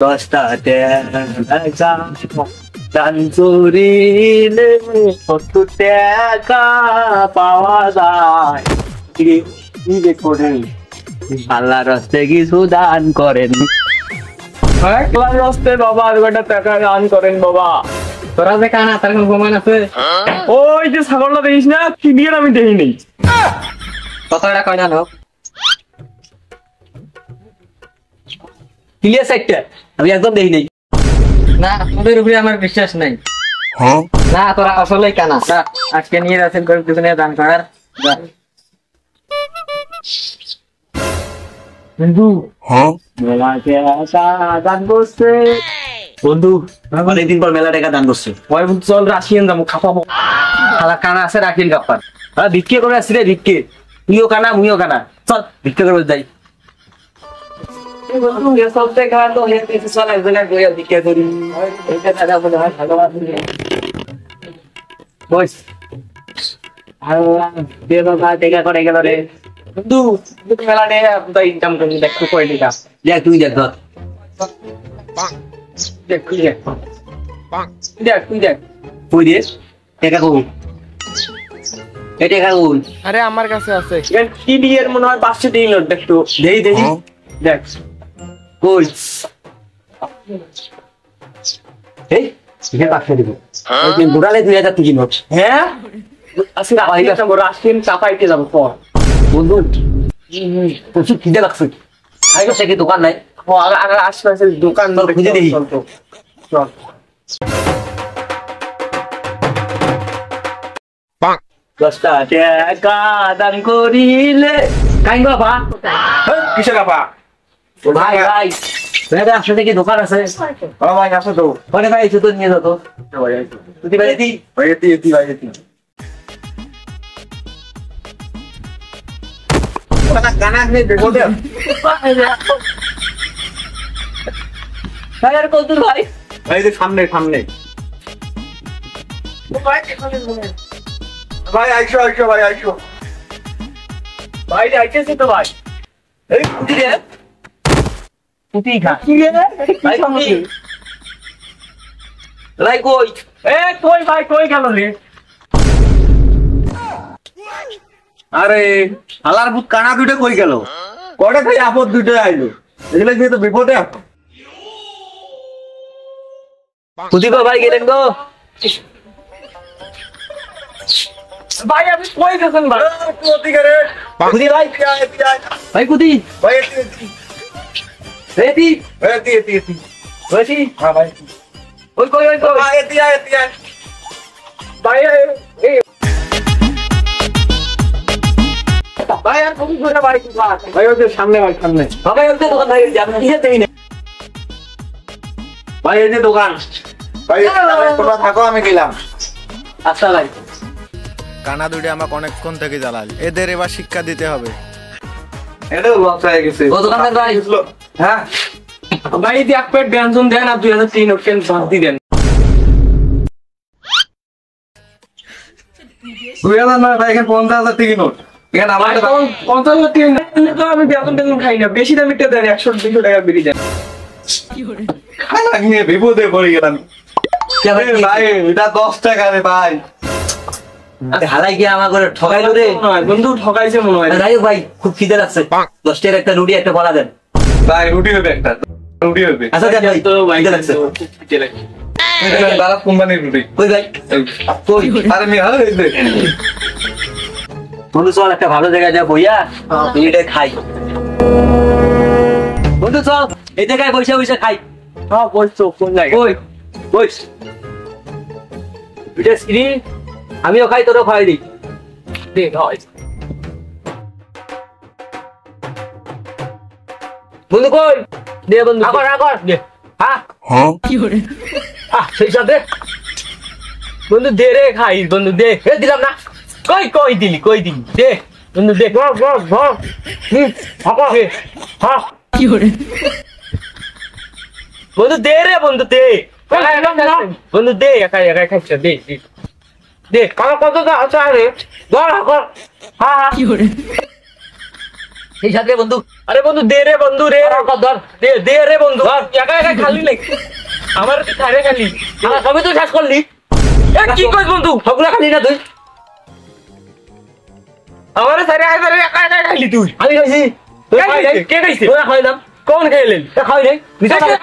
দশটা টাকা দান করিলে কত টাকা পাওয়া যায়। কি যে করেন আল্লাহ রাস্তায় কিছু দান করেন। আল্লাহ রাস্তায় বাবা 2 টাকা দান করেন বাবা। তোরা যে কানা তার কোন প্রমাণ আছে? ওই যে ছাগলটা দেখিস না, কি দিয়ে আমি দেখি নেই। কত টাকা কয় জানো? ক্লিয়ার সাইডটা আমি একদম দেখি নেই। না তোদের উপরে আমার বিশ্বাস নাই। না তোরা আসলেই কানা। আজকে নিয়ে যাচ্ছেন গরিব দুজনে দান করার। বন্ধু মেলাতে দান করছে বন্ধু, অনেকদিন পর মেলা টাকা দান করছে। ওই বন্ধু চল রাশিয়ান যাবো, খাপাবো। শালা কানা আছে রাখিল কাপার। ভিক্ষে করে আসছি রে, ভিক্ষে। তুইও কানা মুইও কানা, চল ভিক্ষে করে যাই। বন্ধু সব টাকা তো হেঁটে চল এক জায়গায় গিয়ে ভিক্ষে করি। এইটা টাকা বলে হয় ভালোবাসি বস। দে বাবা টাকা করে গেল রে বন্ধু। মেলা ডে ইনকাম করি, দেখ কয় টাকা। দেখ তুই দেখ ধর, দেখ তুই দেখ, দেখ তুই দেখ তুই দে টাকা কই। এই টাকা কই? আরে আমার কাছে আছে। কি দিয়ে মনে হয় 500 দিন নোট। দেখ তো দেই দেই দেখ কই। এই ঠিক আছে 500 দিব। ওই বুড়ালে 2000 টাকা নোট। হ্যাঁ আসি রাইলা তো রাশিয়ান চাপাইতে যাব পর বন্ধু। প্রচুর খিদে লাগছে। আইগো থেকে দোকান নাই। ও আর আশেপাশে দোকান খুঁজে দেখি। চল 10 টাকা দান করিলে কাই বাবা। কিসের আপা? ভাই ভাই ভাই আসলে কি দোকান আছে? ভাই আছে তো। ওরে ভাই তো নিয়ে যা তো। তুই বাইরে দি, ভাই এতি। কানা নে দেখো দে। ভাই আর কত দূর ভাই? ভাই যে সামনে। ভাই আইসো ভাই আইসো। ভাই আইতেছে তো ভাই। এই কুটি রে, কুটি খা কি রে ভাই? কুটি লাই কই? এ কই ভাই, কই গেল রে? আরে হালার ভূত কানা দুইটা কই গেল? কটা খাই আপদ দুইটা আইলো। এগুলা কি তো বিপদে আছে। কুটি গো ভাই গেলেন গো। ভাই আপনি কই গেছেন ভাই? কুটি করে কুটি ভাই, ভাই কুটি ভাই এতি রেডি এতি। বসি। হ্যাঁ ভাই ওই কই ভাই এতি ভাই এই ভাই আর কবি করে ভাই কি বাত ভাই ওই যে সামনে ভাই সামনে। ভাই ওই দোকান ভাই আপনি কি দেই না ভাই এই যে দোকান। ভাই তোমরা থাকো আমি গেলাম। আচ্ছা ভাই। কানা দুইটা আমাকে অনেকক্ষণ থেকে জ্বালাল, এদের এবার শিক্ষা দিতে হবে। এটাও লস হয়ে গেছে। ও দোকানদার ভাই। হ্যাঁ ভাই দি এক প্লেট ব্যঞ্জন দেন আর 2003 নোট কেন বাদ দি দেন। 2000 না ভাই, এখানে 50,000 টাকা নোট। এখানে আমার 50,000 টাকা তো আমি বেতন খাই না, বেশি দামিটা দেন 100-200 টাকা বেরিয়ে যায়। খানা নিয়ে বিপদে পড়ে গেলাম। ভাই এটা 10 টাকা রে ভাই। হালাই কি আমার করে ঠকাইলো রে? বন্ধু ঠকাইছে মনে হয়। যাই হোক ভাই, খুব খিদে লাগছে। 10 টাকার একটা রুটি একটা বড়া দেন ভাই। রুটি হবে একটা, রুটি হবে। আচ্ছা দেন ভাই, তো খিদে লাগছে। বারাত কোম্পানির রুটি। কই ভাই কই? আরে মি আরে এই দেখ বন্ধু চল একটা ভালো জায়গায় যা বইয়া এটা খাই। বন্ধু চল এই জায়গায় বসে বসে খাই। হ্যাঁ বসছো কোন জায়গায়? কই বস। এটা শ্রী আমিও খাই, তোরও খাই দিই। দেখ বন্ধু কই দে বন্ধু, আগর দে। হ্যাঁ কি করে সেই সাথে বন্ধু দে রে খাই। বন্ধু দে, দিলাম না। কই দিলি দে বন্ধু দে। কি করে বন্ধু দে রে বন্ধু দে। বন্ধু দে একাই খাইছ দে দে। কালো কত আছে রে? হ্যাঁ কি করে সেই সাথে বন্ধু আরে বন্ধু দে রে বন্ধু রে ধর দে দে রে বন্ধু একা একা খালি নাই আমার খারে খালি আমার সবই তো শেষ করলি এ কি কইস বন্ধু সবগুলা খালি না তুই আমার সারে আয় সারে একা একা খালি তুই আমি খাইছি তুই কে খাই খাইছে? নাই কে খাইছে? তোরা খাইলাম কোন খাইলেন খাই নাই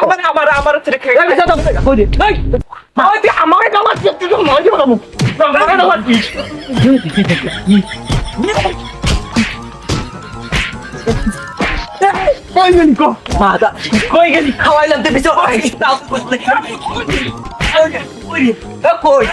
আমার আমার আমার সারে খাই মিছা তো কই দে ওই তুই আমাকে নামাজ তুই তো নয় দিবা কামু আমাকে নামাজ কই গেলি কো মাথা কই গেলি খাওয়াইলাম তুই পিছু কই তাও কই কই